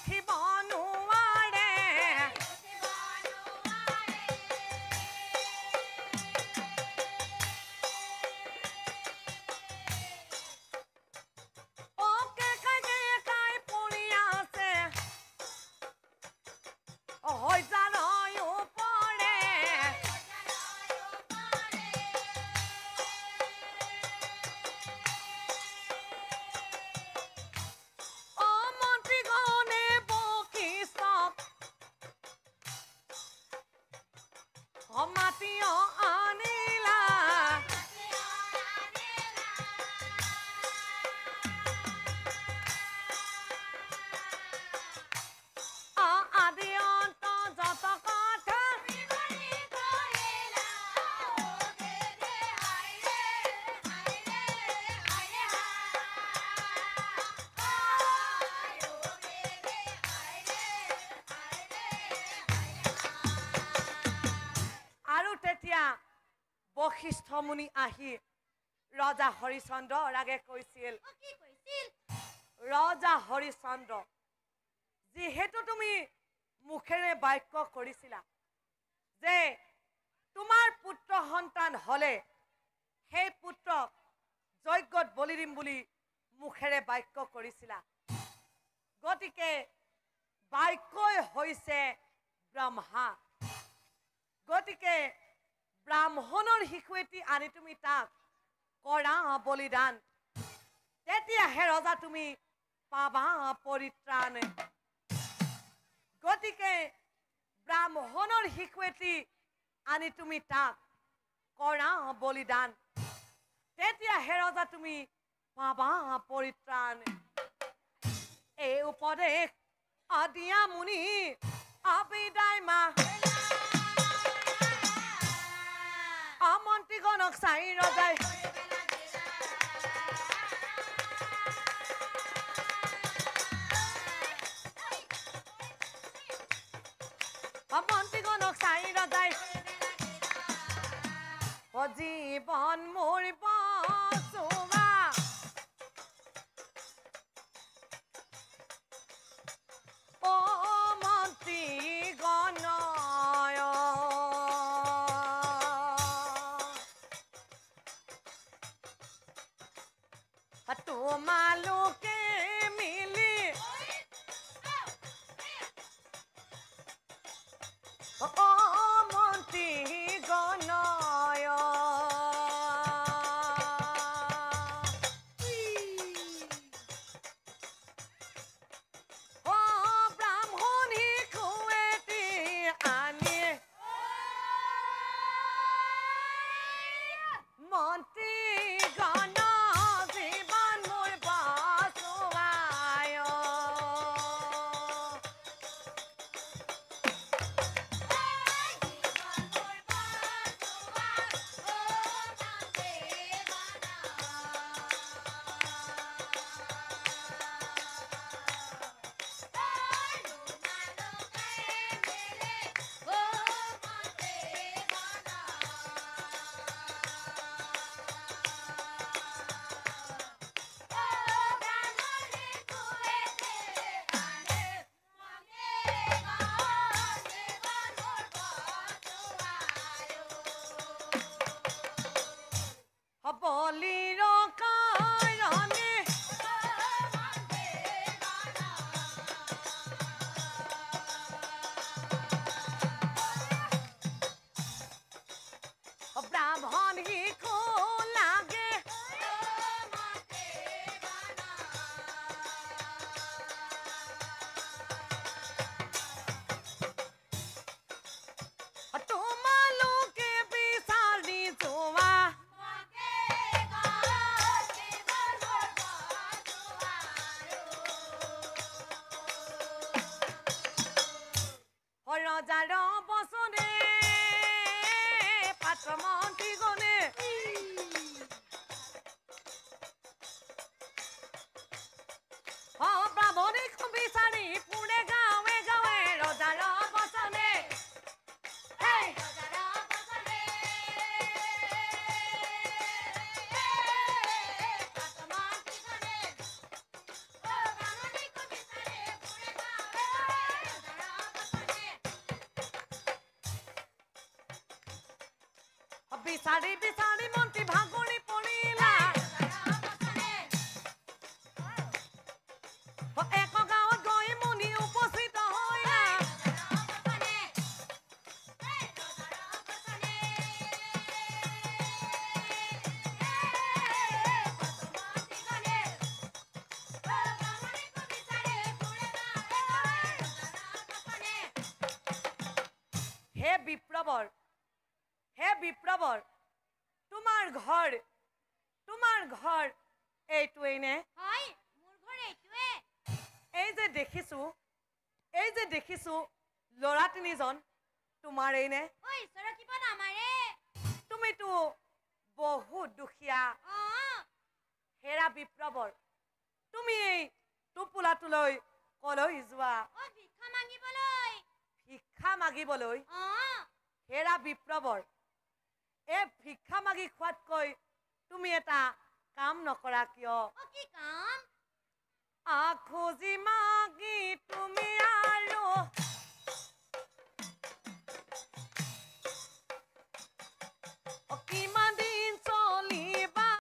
উঠিব নোৱাৰে বশিষ্ঠ মুনি আহি ৰজা হৰিচন্দ্ৰৰ আগে কৈছিল ৰজা হৰিচন্দ্ৰ যিহেতু তুমি মুখেৰে বাক্য কৰিছিলা যে তোমাৰ পুত্ৰ সন্তান হলে সেই পুত্ৰক যজ্ঞত বলি দিম বুলি মুখেৰে বাক্য কৰিছিলা গতিকে বাক্যই হৈছে ব্ৰহ্মা গতিকে ব্ৰাহ্মণৰ শিশু এটি আনি তুমি তাক কৰা বলিদান তেতিয়াহে ৰজা তুমি পাবা পৰিত্ৰাণ গতিকে ব্ৰাহ্মণৰ শিশু এটি আনি তুমি তাক কৰা বলিদান তেতিয়াহে ৰজা তুমি পাবা পৰিত্ৰাণ এই উপদেশ আদিয়া মুনি আবিদায় মা আমন্ত্ৰীগণক চাই ৰজাই আমন্ত্ৰীগণক চাই ৰজাই জীৱন মোৰ বচোৱা অ মন্ত্ৰীগণ তোমালোকে মিলি অ মন্ত্ৰীগণ ব্ৰাহ্মণী খুৱেটি আনি মন্ত্ৰীগণ ৰজাৰ বচনে পাত্ৰ মন্ত্ৰীগণে ব্ৰাহ্মণীক বিচাৰি পুৰে গাঁৱে গাঁৱে ৰজাৰ বচনে বিচাৰি বিচাৰি মন্ত্ৰী ভাগৰি পৰিলা এক গাঁৱত গৈ মুনি উপস্থিত হৈলা হে বিপ্ৰবৰ তোমাৰ ঘৰ এইটোৱেই নে হয় মোৰ ঘৰ এইটোৱে এই যে দেখিছো ল'ৰা তিনিজন তোমাৰেই নে ঐ ঈশ্বৰ কিবা নামাৰে তুমিতো বহুত দুখীয়া হেৰা বিপ্ৰবৰ তুমি এই টোপোলাটোলৈ কলৈ যোৱা ভিক্ষা মাগিবলৈ হেৰা বিপ্ৰবৰ এই ভিক্ষা মাগি খোৱাতকৈ তুমি এটা কাম নকৰা কিয় কি কাম খুজি মাগি তুমি আৰু